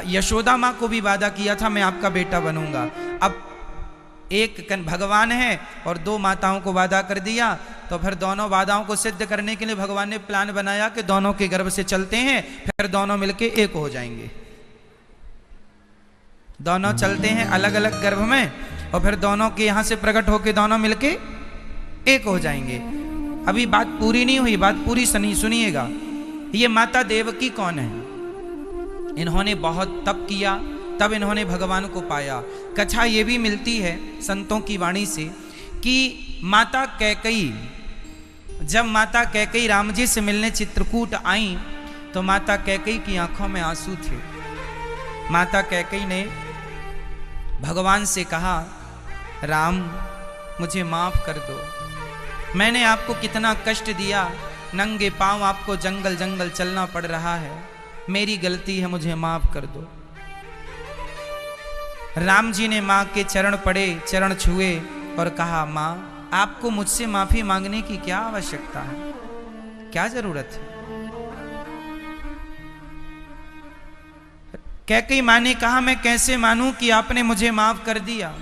यशोदा माँ को भी वादा किया था मैं आपका बेटा बनूंगा। अब एक भगवान है और दो माताओं को वादा कर दिया, तो फिर दोनों वादाओं को सिद्ध करने के लिए भगवान ने प्लान बनाया कि दोनों के गर्भ से चलते हैं, फिर दोनों मिलके एक हो जाएंगे। दोनों चलते हैं अलग अलग गर्भ में और फिर दोनों के यहां से प्रकट होके दोनों मिलके एक हो जाएंगे। अभी बात पूरी नहीं हुई, बात पूरी सुनिएगा। ये माता देवकी कौन है? इन्होंने बहुत तप किया, तब इन्होंने भगवान को पाया। कथा ये भी मिलती है संतों की वाणी से कि माता कैकई, जब माता कैकई राम जी से मिलने चित्रकूट आई तो माता कैकई की आंखों में आंसू थे। माता कैकई ने भगवान से कहा, राम मुझे माफ कर दो, मैंने आपको कितना कष्ट दिया, नंगे पांव आपको जंगल जंगल चलना पड़ रहा है, मेरी गलती है, मुझे माफ कर दो। राम जी ने माँ के चरण पड़े, चरण छुए और कहा, माँ आपको मुझसे माफी मांगने की क्या आवश्यकता है, क्या जरूरत है? कैकई माँ ने कहा, मैं कैसे मानूं कि आपने मुझे माफ कर दिया।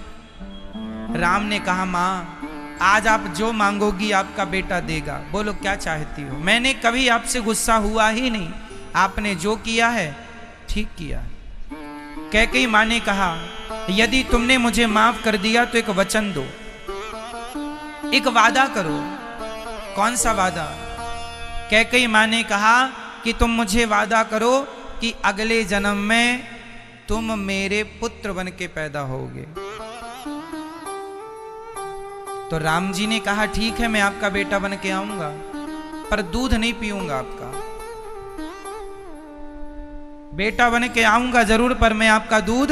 राम ने कहा, माँ आज आप जो मांगोगी आपका बेटा देगा, बोलो क्या चाहती हो। मैंने कभी आपसे गुस्सा हुआ ही नहीं, आपने जो किया है ठीक किया। कैकई माँ ने कहा, यदि तुमने मुझे माफ कर दिया तो एक वचन दो, एक वादा करो। कौन सा वादा? कैकई माँ ने कहा कि तुम मुझे वादा करो कि अगले जन्म में तुम मेरे पुत्र बन के पैदा होगे। तो राम जी ने कहा, ठीक है मैं आपका बेटा बन के आऊंगा, पर दूध नहीं पीऊंगा आपका। बेटा बन के आऊंगा जरूर, पर मैं आपका दूध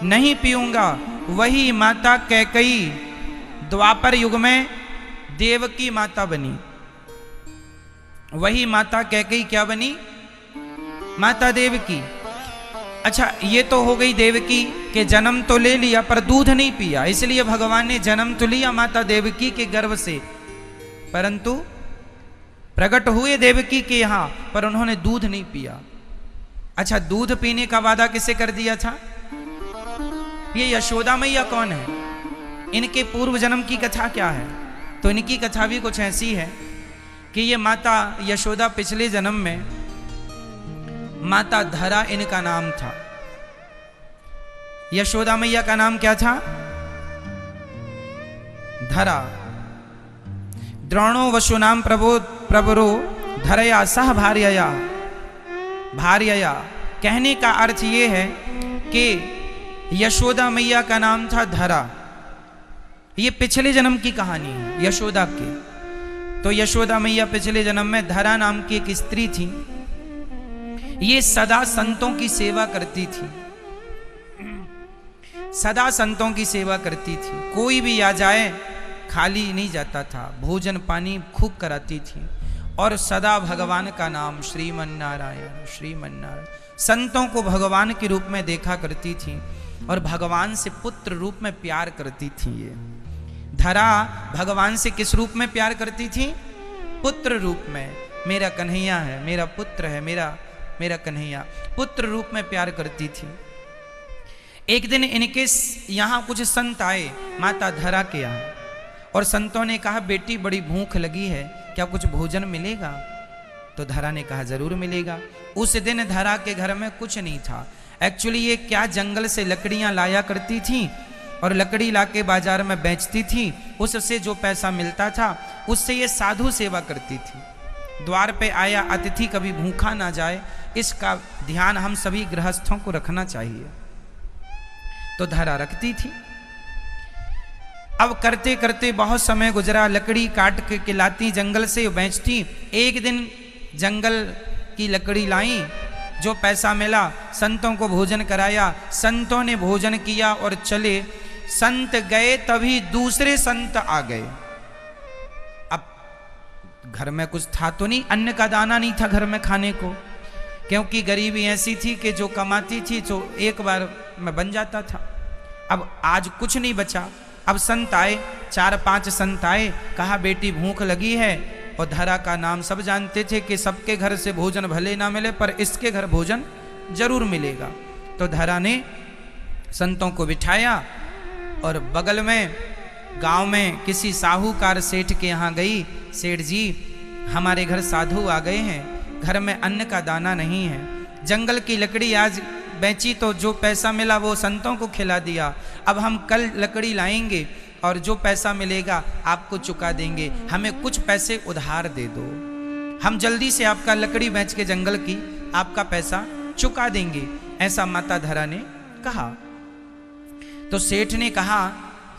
नहीं पीऊंगा। वही माता कैकई द्वापर युग में देवकी माता बनी। वही माता कैकई क्या बनी? माता देवकी। अच्छा, ये तो हो गई देवकी के जन्म तो ले लिया पर दूध नहीं पिया, इसलिए भगवान ने जन्म तो लिया माता देवकी के गर्भ से, परंतु प्रकट हुए देवकी के यहां, पर उन्होंने दूध नहीं पिया। अच्छा, दूध पीने का वादा किसे कर दिया था? ये यशोदा मैया कौन है? इनके पूर्व जन्म की कथा क्या है? तो इनकी कथा भी कुछ ऐसी है कि ये माता यशोदा पिछले जन्म में माता धरा इनका नाम था। यशोदा मैया का नाम क्या था? धरा। द्रोणो वशु नाम प्रवरो धरया सह भार्यया। भार्यया कहने का अर्थ ये है कि यशोदा मैया का नाम था धरा। ये पिछले जन्म की कहानी है यशोदा की। तो यशोदा मैया पिछले जन्म में धरा नाम की एक स्त्री थी। ये सदा संतों की सेवा करती थी, सदा संतों की सेवा करती थी। कोई भी आ जाए खाली नहीं जाता था, भोजन पानी खूब कराती थी और सदा भगवान का नाम श्रीमन्नारायण श्रीमन्नारायण, संतों को भगवान के रूप में देखा करती थी और भगवान से पुत्र रूप में प्यार करती थी। ये धरा भगवान से किस रूप में प्यार करती थी? पुत्र रूप में। मेरा कन्हैया है, मेरा पुत्र है, मेरा कन्हैया, पुत्र रूप में प्यार करती थी। एक दिन इनके यहाँ कुछ संत आए माता धरा के यहाँ, और संतों ने कहा, बेटी बड़ी भूख लगी है, क्या कुछ भोजन मिलेगा? तो धरा ने कहा, जरूर मिलेगा। उस दिन धरा के घर में कुछ नहीं था। एक्चुअली ये क्या जंगल से लकड़ियां लाया करती थी और लकड़ी लाके बाजार में बेचती थी, उससे जो पैसा मिलता था उससे ये साधु सेवा करती थी। द्वार पे आया अतिथि कभी भूखा ना जाए, इसका ध्यान हम सभी गृहस्थों को रखना चाहिए। तो धरा रखती थी। अब करते करते बहुत समय गुजरा, लकड़ी काट के लाती जंगल से, बेचती। एक दिन जंगल की लकड़ी लाई, जो पैसा मिला संतों को भोजन कराया, संतों ने भोजन किया और चले। संत गए तभी दूसरे संत आ गए। अब घर में कुछ था तो नहीं, अन्न का दाना नहीं था घर में खाने को, क्योंकि गरीबी ऐसी थी कि जो कमाती थी तो एक बार में बन जाता था। अब आज कुछ नहीं बचा। अब संत आए, 4-5 संत आए, कहा बेटी भूख लगी है। और धरा का नाम सब जानते थे कि सबके घर से भोजन भले ना मिले पर इसके घर भोजन जरूर मिलेगा। तो धरा ने संतों को बिठाया और बगल में गांव में किसी साहूकार सेठ के यहाँ गई। सेठ जी, हमारे घर साधु आ गए हैं, घर में अन्न का दाना नहीं है, जंगल की लकड़ी आज बेची तो जो पैसा मिला वो संतों को खिला दिया, अब हम कल लकड़ी लाएंगे और जो पैसा मिलेगा आपको चुका देंगे, हमें कुछ पैसे उधार दे दो, हम जल्दी से आपका लकड़ी बेच के जंगल की आपका पैसा चुका देंगे। ऐसा माता धरा ने कहा। तो सेठ ने कहा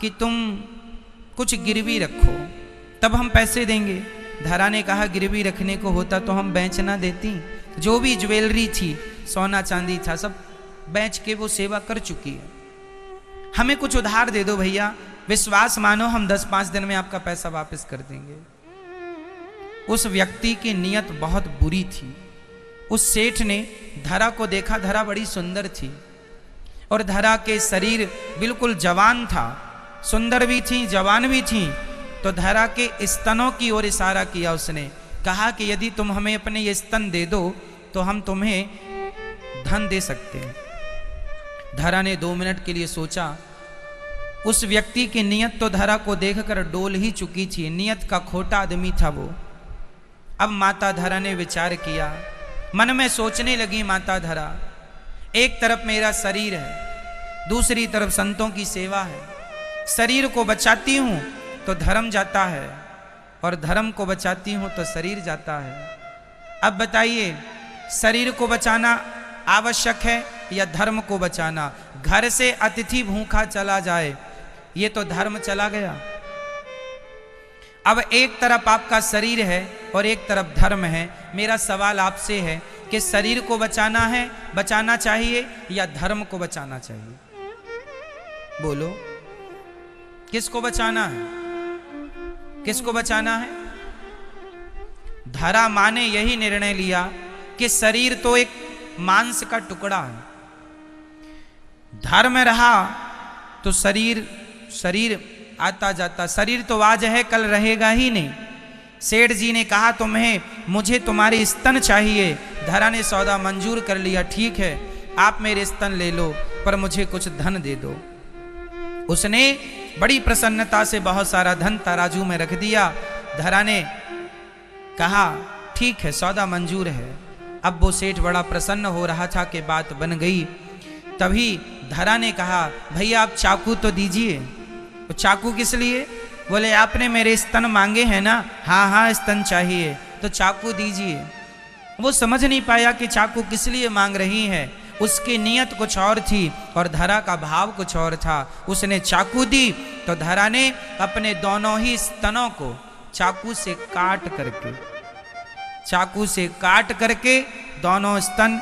कि तुम कुछ गिरवी रखो तब हम पैसे देंगे। धरा ने कहा गिरवी रखने को होता तो हम बेच ना देती, जो भी ज्वेलरी थी, सोना चांदी था, सब बेच के वो सेवा कर चुकी है, हमें कुछ उधार दे दो भैया, विश्वास मानो हम 10-5 दिन में आपका पैसा वापस कर देंगे। उस व्यक्ति की नीयत बहुत बुरी थी। उस सेठ ने धरा को देखा, धरा बड़ी सुंदर थी और धरा के शरीर बिल्कुल जवान था, सुंदर भी थी जवान भी थी। तो धरा के स्तनों की ओर इशारा किया उसने, कहा कि यदि तुम हमें अपने ये स्तन दे दो तो हम तुम्हें धन दे सकते हैं। धरा ने 2 मिनट के लिए सोचा। उस व्यक्ति की नीयत तो धरा को देखकर डोल ही चुकी थी, नीयत का खोटा आदमी था वो। अब माता धरा ने विचार किया, मन में सोचने लगी माता धरा, एक तरफ मेरा शरीर है, दूसरी तरफ संतों की सेवा है, शरीर को बचाती हूं तो धर्म जाता है और धर्म को बचाती हूं तो शरीर जाता है। अब बताइए, शरीर को बचाना आवश्यक है या धर्म को बचाना? घर से अतिथि भूखा चला जाए ये तो धर्म चला गया। अब एक तरफ आपका शरीर है और एक तरफ धर्म है। मेरा सवाल आपसे है कि शरीर को बचाना चाहिए या धर्म को बचाना चाहिए? बोलो, किसको बचाना है? किसको बचाना है? धरा माँ ने यही निर्णय लिया कि शरीर तो एक मांस का टुकड़ा है, धर्म रहा तो शरीर आता जाता, शरीर तो आज है कल रहेगा ही नहीं। सेठ जी ने कहा मुझे तुम्हारे स्तन चाहिए। धरा ने सौदा मंजूर कर लिया, ठीक है आप मेरे स्तन ले लो पर मुझे कुछ धन दे दो। उसने बड़ी प्रसन्नता से बहुत सारा धन तराजू में रख दिया। धरा ने कहा ठीक है सौदा मंजूर है। अब वो सेठ बड़ा प्रसन्न हो रहा था कि बात बन गई। तभी धरा ने कहा भैया आप चाकू तो दीजिए। तो चाकू किस लिए? बोले आपने मेरे स्तन मांगे हैं ना। हाँ हाँ स्तन चाहिए तो चाकू दीजिए। वो समझ नहीं पाया कि चाकू किस लिए मांग रही है, उसकी नीयत कुछ और थी और धरा का भाव कुछ और था। उसने चाकू दी तो धरा ने अपने दोनों ही स्तनों को चाकू से काट करके दोनों स्तन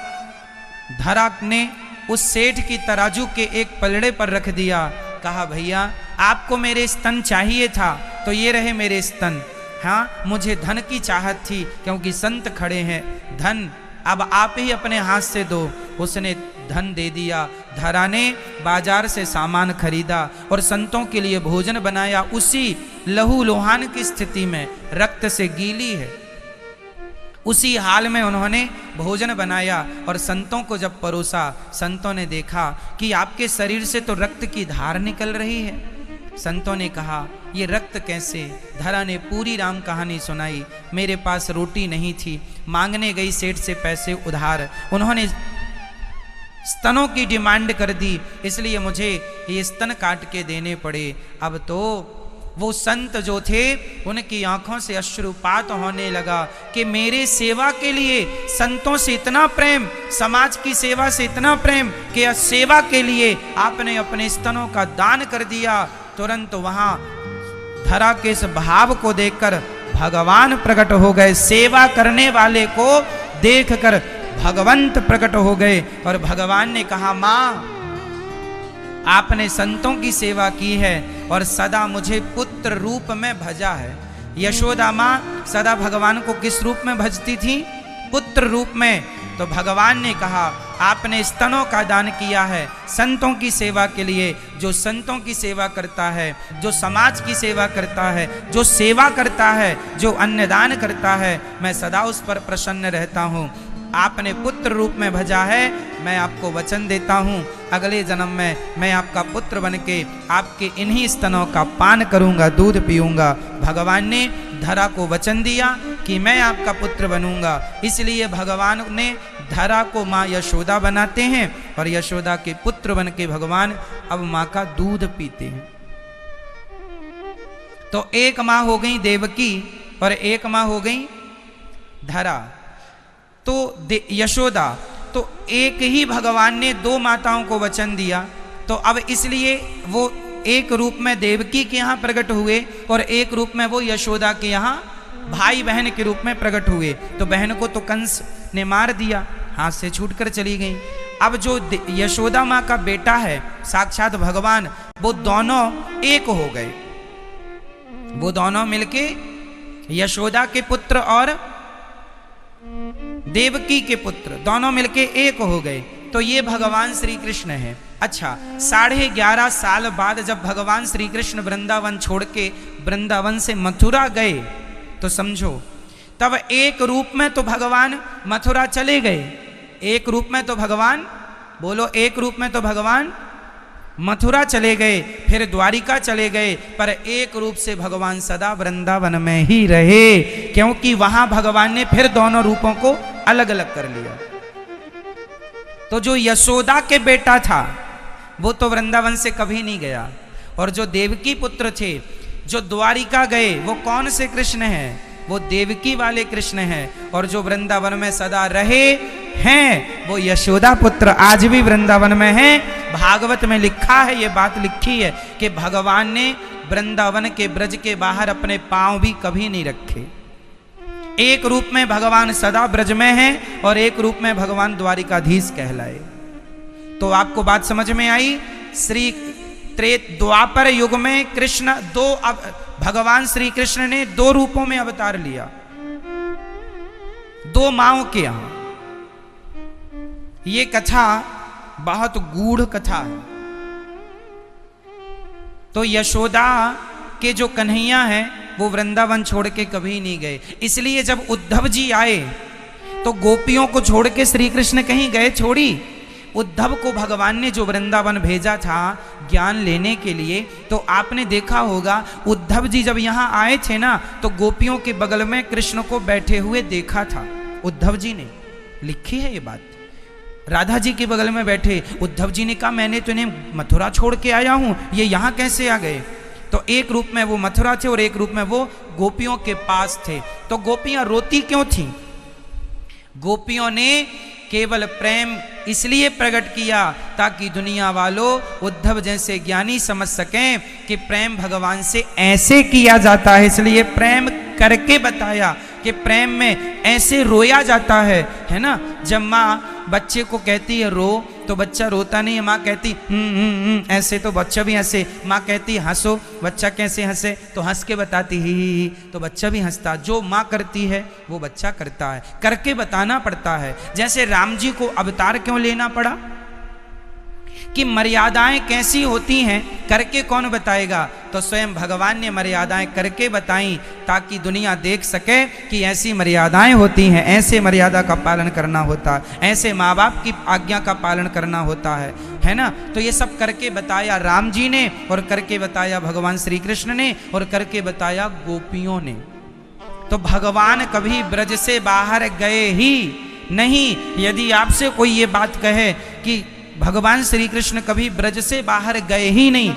धरा ने उस सेठ की तराजू के एक पलड़े पर रख दिया। कहा भैया आपको मेरे स्तन चाहिए था तो ये रहे मेरे स्तन। हाँ मुझे धन की चाहत थी क्योंकि संत खड़े हैं, धन अब आप ही अपने हाथ से दो। उसने धन दे दिया। धरा ने बाजार से सामान खरीदा और संतों के लिए भोजन बनाया। उसी लहू लोहान की स्थिति में, रक्त से गीली है, उसी हाल में उन्होंने भोजन बनाया और संतों को जब परोसा, संतों ने देखा कि आपके शरीर से तो रक्त की धार निकल रही है। संतों ने कहा ये रक्त कैसे? धरा ने पूरी राम कहानी सुनाई। मेरे पास रोटी नहीं थी, मांगने गई सेठ से पैसे उधार, उन्होंने स्तनों की डिमांड कर दी, इसलिए मुझे ये स्तन काट के देने पड़े। अब तो वो संत जो थे उनकी आंखों से अश्रुपात होने लगा कि मेरे सेवा के लिए संतों से इतना प्रेम, समाज की सेवा से इतना प्रेम कि सेवा के लिए आपने अपने स्तनों का दान कर दिया। तुरंत वहां धरा के इस भाव को देखकर भगवान प्रकट हो गए। सेवा करने वाले को देखकर भगवंत प्रकट हो गए और भगवान ने कहा मां आपने संतों की सेवा की है और सदा मुझे पुत्र रूप में भजा है। यशोदा माँ सदा भगवान को किस रूप में भजती थी? पुत्र रूप में। तो भगवान ने कहा आपने स्तनों का दान किया है संतों की सेवा के लिए। जो संतों की सेवा करता है, जो समाज की सेवा करता है, जो सेवा करता है, जो अन्नदान करता है, मैं सदा उस पर प्रसन्न रहता हूँ। आपने पुत्र रूप में भजा है, मैं आपको वचन देता हूँ अगले जन्म में मैं आपका पुत्र बनके आपके इन्हीं स्तनों का पान करूँगा, दूध पीऊँगा। भगवान ने धरा को वचन दिया कि मैं आपका पुत्र बनूंगा, इसलिए भगवान ने धरा को माँ यशोदा बनाते हैं और यशोदा के पुत्र बन के भगवान अब माँ का दूध पीते हैं। तो एक माँ हो गई देवकी और एक माँ हो गई धरा, तो यशोदा। तो एक ही भगवान ने दो माताओं को वचन दिया, तो अब इसलिए वो एक रूप में देवकी के यहाँ प्रकट हुए और एक रूप में वो यशोदा के यहाँ भाई बहन के रूप में प्रकट हुए। तो बहन को तो कंस ने मार दिया, हाथ से छूटकर चली गई। अब जो यशोदा माँ का बेटा है साक्षात भगवान, वो दोनों एक हो गए, वो दोनों मिलके यशोदा के पुत्र और देवकी के पुत्र दोनों मिलके एक हो गए। तो ये भगवान श्री कृष्ण है। अच्छा, 11.5 साल बाद जब भगवान श्री कृष्ण वृंदावन छोड़ के वृंदावन से मथुरा गए, तो समझो तब एक रूप में तो भगवान मथुरा चले गए, एक रूप में तो भगवान, बोलो, एक रूप में तो भगवान मथुरा चले गए, फिर द्वारिका चले गए, पर एक रूप से भगवान सदा वृंदावन में ही रहे, क्योंकि वहां भगवान ने फिर दोनों रूपों को अलग अलग कर लिया। तो जो यशोदा के बेटा था वो तो वृंदावन से कभी नहीं गया, और जो देवकी पुत्र थे जो द्वारिका गए वो कौन से कृष्ण हैं? वो देवकी वाले कृष्ण हैं। और जो वृंदावन में सदा रहे हैं वो यशोदा पुत्र आज भी वृंदावन में हैं। भागवत में लिखा है, ये बात लिखी है कि भगवान ने वृंदावन के ब्रज के बाहर अपने पांव भी कभी नहीं रखे। एक रूप में भगवान सदा ब्रज में हैं और एक रूप में भगवान द्वारिकाधीश कहलाए। तो आपको बात समझ में आई? श्री द्वापर युग में कृष्ण भगवान श्री कृष्ण ने 2 रूपों में अवतार लिया, 2 माओं के यहां। ये कथा बहुत गूढ़ कथा है। तो यशोदा के जो कन्हैया हैं वो वृंदावन छोड़ के कभी नहीं गए, इसलिए जब उद्धव जी आए तो गोपियों को छोड़ के श्री कृष्ण कहीं गए छोड़ी? उद्धव को भगवान ने जो वृंदावन भेजा था ज्ञान लेने के लिए, तो आपने देखा होगा उद्धव जी जब यहाँ आए थे ना, तो गोपियों के बगल में कृष्ण को बैठे हुए देखा था। उद्धव जी ने लिखी है ये बात, राधा जी के बगल में बैठे। उद्धव जी ने कहा मैंने तो इन्हें मथुरा छोड़ के आया हूँ, ये यहाँ कैसे आ गए? तो एक रूप में वो मथुरा थे और एक रूप में वो गोपियों के पास थे। तो गोपियां रोती क्यों थी? गोपियों ने केवल प्रेम इसलिए प्रकट किया ताकि दुनिया वालों उद्धव जैसे ज्ञानी समझ सकें कि प्रेम भगवान से ऐसे किया जाता है, इसलिए प्रेम करके बताया कि प्रेम में ऐसे रोया जाता है ना। जब माँ बच्चे को कहती है रो, तो बच्चा रोता नहीं है, माँ कहती ऐसे, तो बच्चा भी हंसे। माँ कहती हंसो, बच्चा कैसे हंसे? तो हंस के बताती ही, तो बच्चा भी हंसता। जो माँ करती है वो बच्चा करता है, करके बताना पड़ता है। जैसे राम जी को अवतार क्यों लेना पड़ा? कि मर्यादाएं कैसी होती हैं करके कौन बताएगा? तो स्वयं भगवान ने मर्यादाएं करके बताई ताकि दुनिया देख सके कि ऐसी मर्यादाएं होती हैं, ऐसे मर्यादा का पालन करना होता है, ऐसे माँ बाप की आज्ञा का पालन करना होता है ना। तो ये सब करके बताया राम जी ने, और करके बताया भगवान श्री कृष्ण ने, और करके बताया गोपियों ने। तो भगवान कभी ब्रज से बाहर गए ही नहीं। यदि आपसे कोई ये बात कहे कि भगवान श्री कृष्ण कभी ब्रज से बाहर गए ही नहीं,